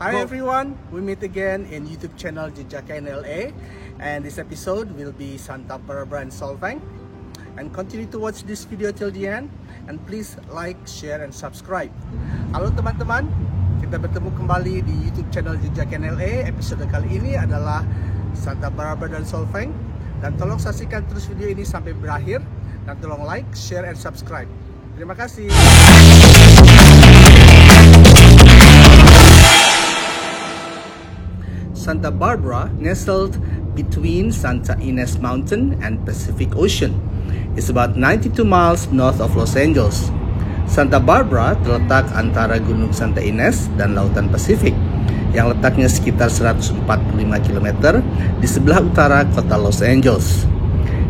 Hi everyone, we meet again in YouTube channel Jejaka NLA, and this episode will be Santa Barbara and Solvang. And continue to watch this video till the end, and please like, share, and subscribe. Halo teman-teman, kita bertemu kembali di YouTube channel Jejaka NLA. Episode kali ini adalah Santa Barbara dan Solvang, dan tolong saksikan terus video ini sampai berakhir, dan tolong like, share, and subscribe. Terima kasih. Santa Barbara, nestled between Santa Ynez Mountain and Pacific Ocean, is about 92 miles north of Los Angeles. Santa Barbara terletak antara Gunung Santa Ynez dan Lautan Pasifik, yang letaknya sekitar 145 km di sebelah utara kota Los Angeles.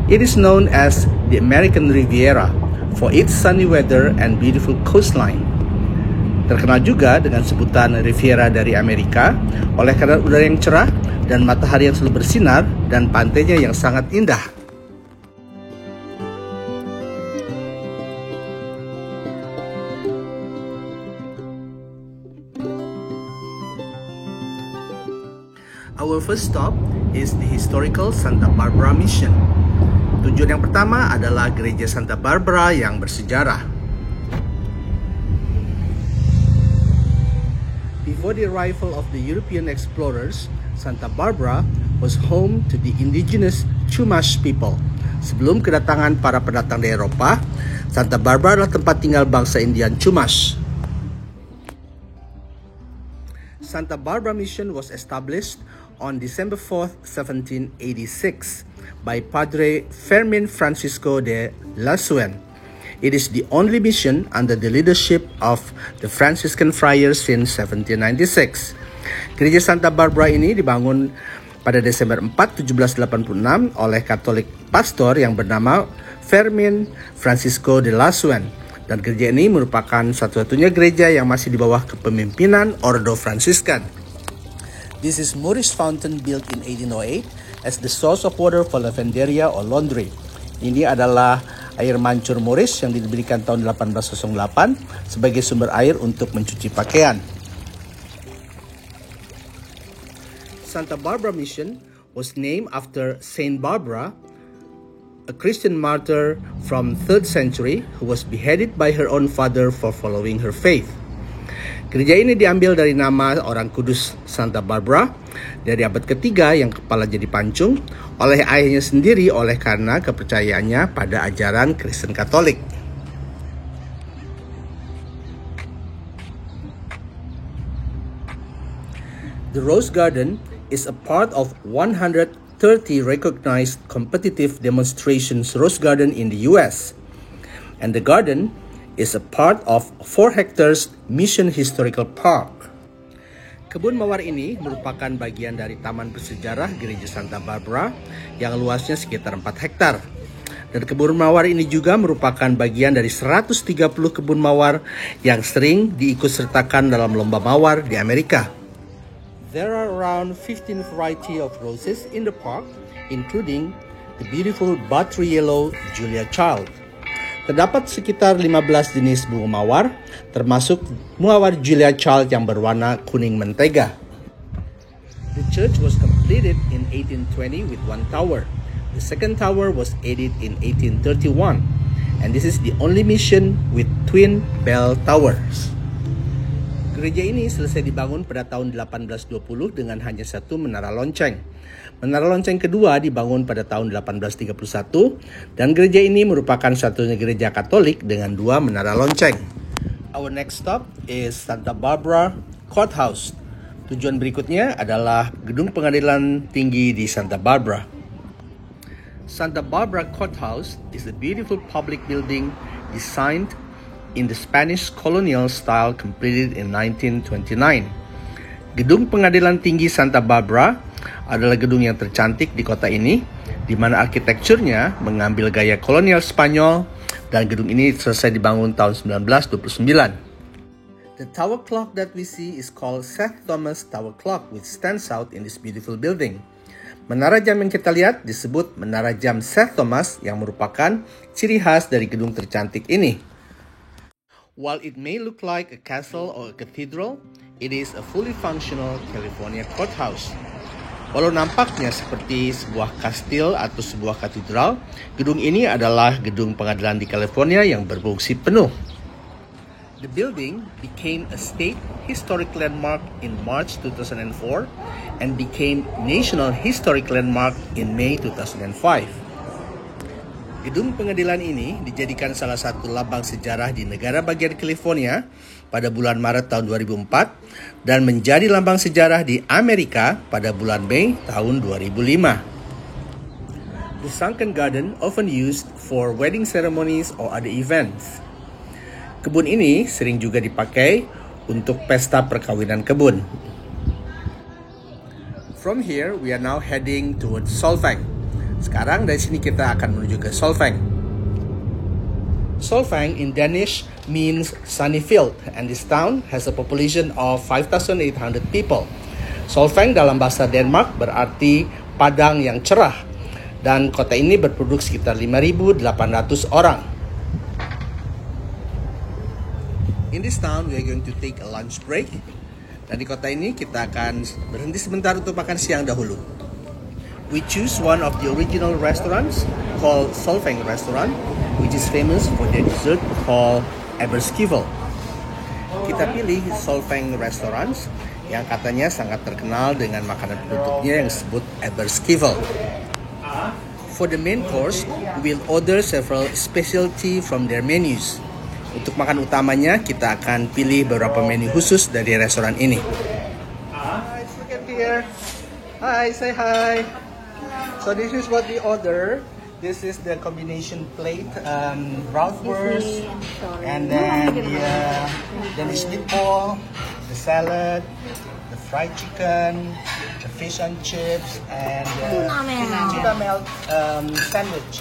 It is known as the American Riviera for its sunny weather and beautiful coastline. Terkenal juga dengan sebutan Riviera dari Amerika oleh kadar udara yang cerah dan matahari yang selalu bersinar dan pantainya yang sangat indah. Our first stop is the historical Santa Barbara Mission. Tujuan yang pertama adalah Gereja Santa Barbara yang bersejarah. Before the arrival of the European explorers, Santa Barbara was home to the indigenous Chumash people. Sebelum kedatangan para pendatang dari Eropa, Santa Barbara adalah tempat tinggal bangsa Indian Chumash. Santa Barbara Mission was established on December 4th, 1786 by Padre Fermin Francisco de Lasuen. It is the only mission under the leadership of the Franciscan Friars since 1796. Gereja Santa Barbara ini dibangun pada Desember 4, 1786 oleh Katolik pastor yang bernama Fermin Francisco de Lasuen. Dan gereja ini merupakan satu-satunya gereja yang masih di bawah kepemimpinan Ordo Fransiskan. This is Moorish fountain built in 1808 as the source of water for lavanderia or laundry. Ini adalah air mancur Moorish yang didirikan tahun 1808 sebagai sumber air untuk mencuci pakaian. Santa Barbara Mission was named after Saint Barbara, a Christian martyr from 3rd century who was beheaded by her own father for following her faith. Gereja ini diambil dari nama orang kudus Santa Barbara dari abad ketiga yang kepala jadi pancung oleh ayahnya sendiri oleh karena kepercayaannya pada ajaran Kristen Katolik. The Rose Garden is a part of 130 recognized competitive demonstrations rose garden in the US, and the garden is a part of 4 hectares Mission Historical Park. Kebun mawar ini merupakan bagian dari taman bersejarah Gereja Santa Barbara yang luasnya sekitar 4 hektar. Dan kebun mawar ini juga merupakan bagian dari 130 kebun mawar yang sering diikutsertakan dalam lomba mawar di Amerika. There are around 15 variety of roses in the park, including the beautiful buttery yellow Julia Child. Terdapat sekitar 15 jenis bunga mawar, termasuk mawar Julia Child yang berwarna kuning mentega. The church was completed in 1820 with one tower. The second tower was added in 1831, and this is the only mission with twin bell towers. Gereja ini selesai dibangun pada tahun 1820 dengan hanya satu menara lonceng. Menara lonceng kedua dibangun pada tahun 1831 dan gereja ini merupakan satunya gereja Katolik dengan 2 menara lonceng. Our next stop is Santa Barbara Courthouse. Tujuan berikutnya adalah gedung pengadilan tinggi di Santa Barbara. Santa Barbara Courthouse is a beautiful public building designed in the Spanish colonial style completed in 1929. Gedung pengadilan tinggi Santa Barbara adalah gedung yang tercantik di kota ini, di mana arsitekturnya mengambil gaya kolonial Spanyol, dan gedung ini selesai dibangun tahun 1929. The tower clock that we see is called Seth Thomas Tower Clock, which stands out in this beautiful building. Menara jam yang kita lihat disebut Menara Jam Seth Thomas yang merupakan ciri khas dari gedung tercantik ini. While it may look like a castle or a cathedral, it is a fully functional California courthouse. Walau nampaknya seperti sebuah kastil atau sebuah katedral, gedung ini adalah gedung pengadilan di California yang berfungsi penuh. The building became a state historic landmark in March 2004 and became National Historic Landmark in May 2005. Gedung pengadilan ini dijadikan salah satu lambang sejarah di negara bagian California pada bulan Maret tahun 2004 dan menjadi lambang sejarah di Amerika pada bulan Mei tahun 2005. The sunken garden often used for wedding ceremonies or other events. Kebun ini sering juga dipakai untuk pesta perkawinan kebun. From here, we are now heading towards Solvang. Sekarang dari sini kita akan menuju ke Solvang. Solvang in Danish means sunny field, and this town has a population of 5,800 people. Solvang dalam bahasa Denmark berarti padang yang cerah, dan kota ini berpenduduk sekitar 5.800 orang. In this town, we are going to take a lunch break. Dan di kota ini kita akan berhenti sebentar untuk makan siang dahulu. We choose one of the original restaurants called Solvang Restaurant, which is famous for their dessert called Eberskivel. Kita pilih Solvang Restaurant yang katanya sangat terkenal dengan makanan penutupnya yang disebut Eberskivel. For the main course, we will order several specialty from their menus. Untuk makan utamanya, kita akan pilih beberapa menu khusus dari restoran ini. Hi, look at here. Hi, say hi. So this is what we order. This is the combination plate, bratwurst, and then the Danish meatball, the salad, the fried chicken, the fish and chips, and the tuna melt sandwich.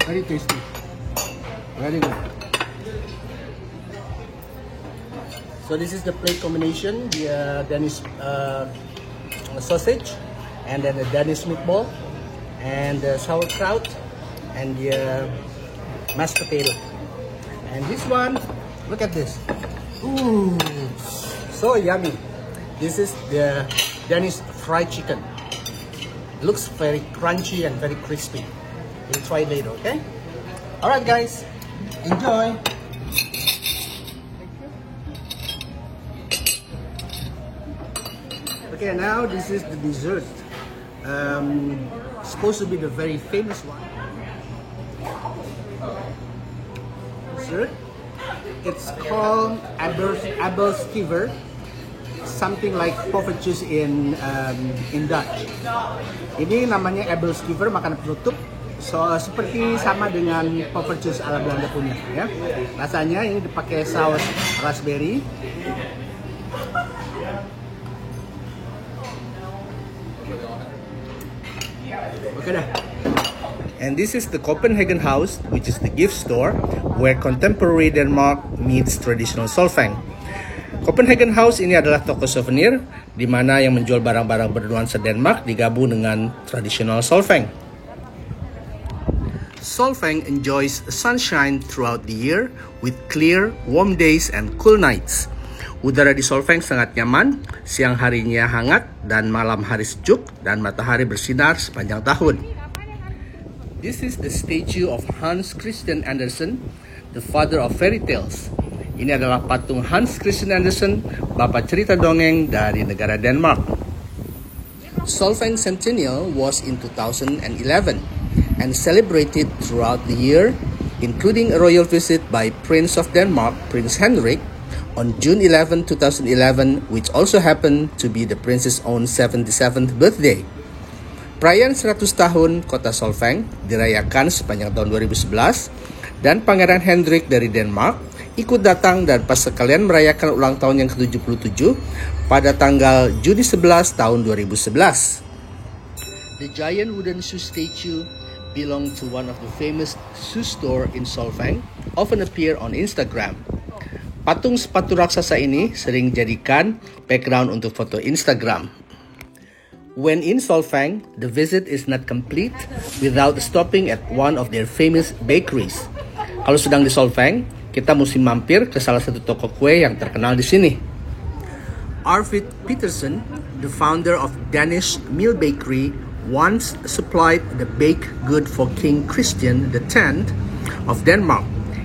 Very tasty. Very good. So this is the plate combination, the Danish sausage, and then the Danish meatball, and the sauerkraut, and the mashed potato. And this one, look at this. Ooh, so yummy. This is the Danish fried chicken. Looks very crunchy and very crispy. We'll try it later, okay? Alright guys, enjoy! Okay, now this is the dessert. Supposed to be the very famous one. Dessert. It's called Appelskiver. Something like poffertjes in Dutch. Ini namanya Appelskiver, makanan penutup. So seperti sama dengan poffertjes ala Belanda punya, ya. Rasanya ini dipakai saus raspberry. Oke dah. And this is the Copenhagen House, which is the gift store where contemporary Denmark meets traditional Solvang. Copenhagen House ini adalah toko souvenir di mana yang menjual barang-barang bernuansa Denmark digabung dengan tradisional Solvang. Solvang enjoys sunshine throughout the year with clear, warm days and cool nights. Udara di Solvang sangat nyaman, siang harinya hangat dan malam hari sejuk dan matahari bersinar sepanjang tahun. This is the statue of Hans Christian Andersen, the father of fairy tales. Ini adalah patung Hans Christian Andersen, bapak cerita dongeng dari negara Denmark. Solvang Centennial was in 2011 and celebrated throughout the year, including a royal visit by Prince of Denmark, Prince Henrik, on June 11, 2011, which also happened to be the prince's own 77th birthday. Perayaan 100 tahun kota Solvang dirayakan sepanjang tahun 2011 dan Pangeran Hendrik dari Denmark ikut datang dan pas sekalian merayakan ulang tahun yang ke-77 pada tanggal Juni 11 tahun 2011. The giant wooden shoe statue belong to one of the famous shoe store in Solvang, often appear on Instagram. Patung sepatu raksasa ini sering jadikan background untuk foto Instagram. When in Solvang, the visit is not complete without stopping at one of their famous bakeries. Kalau sedang di Solvang, kita mesti mampir ke salah satu toko kue yang terkenal di sini. Arvid Petersen, the founder of Danish Mill Bakery, once supplied the baked good for King Christian X of Denmark.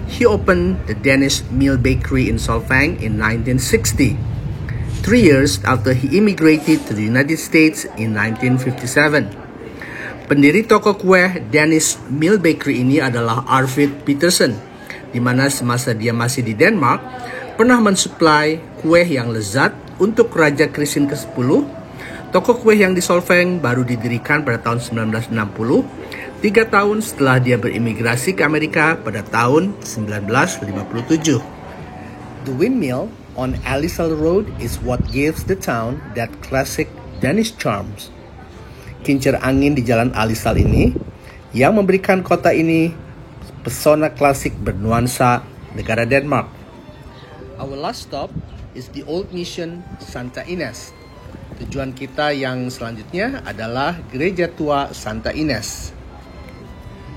He opened the Danish Mill Bakery in Solvang in 1960, 3 years after he immigrated to the United States in 1957. Pendiri toko kue Danish Mill Bakery ini adalah Arvid Petersen, di mana semasa dia masih di Denmark, pernah mensuplai kue yang lezat untuk Raja Christian ke-10. Toko kue yang di Solvang baru didirikan pada tahun 1960, 3 tahun setelah dia berimigrasi ke Amerika pada tahun 1957. The windmill on Alisal Road is what gives the town that classic Danish charms. Kincir angin di jalan Alisal ini yang memberikan kota ini pesona klasik bernuansa negara Denmark. Our last stop is the Old Mission Santa Ines. Tujuan kita yang selanjutnya adalah Gereja Tua Santa Ines.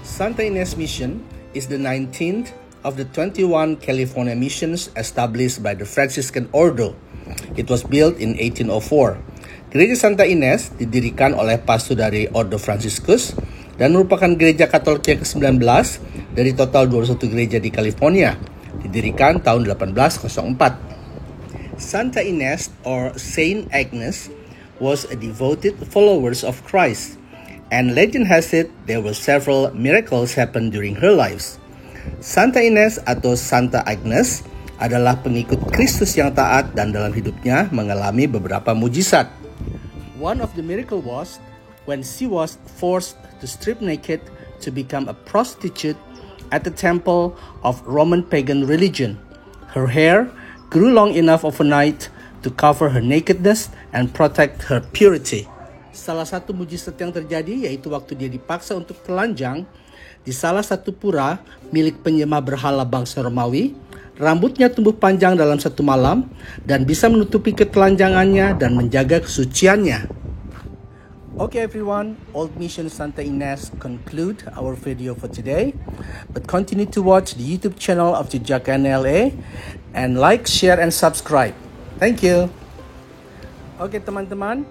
Santa Ines Mission is the 19th of the 21 California missions established by the Franciscan Order. It was built in 1804. Gereja Santa Ines didirikan oleh pastor dari Ordo Franciscus dan merupakan gereja Katolik yang ke-19 dari total 21 gereja di California. Didirikan tahun 1804. Santa Ines or Saint Agnes was a devoted follower of Christ. And legend has it there were several miracles happen during her lives. Santa Ines atau Santa Agnes adalah pengikut Kristus yang taat dan dalam hidupnya mengalami beberapa mujizat. One of the miracle was when she was forced to strip naked to become a prostitute at the temple of Roman pagan religion. Her hair grew long enough overnight to cover her nakedness and protect her purity. Salah satu mujizat yang terjadi yaitu waktu dia dipaksa untuk telanjang di salah satu pura milik penyembah berhala bangsa Romawi. Rambutnya tumbuh panjang dalam satu malam dan bisa menutupi ketelanjangannya dan menjaga kesuciannya. Okay everyone, Old Mission Santa Ines conclude our video for today. But continue to watch the YouTube channel of Jejaka NLA and like, share, and subscribe. Thank you. Okay teman-teman,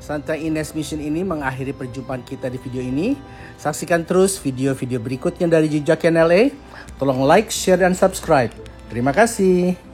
Santa Ines Mission ini mengakhiri perjumpaan kita di video ini. Saksikan terus video-video berikutnya dari Jejaka NLA. Tolong like, share, dan subscribe. Terima kasih.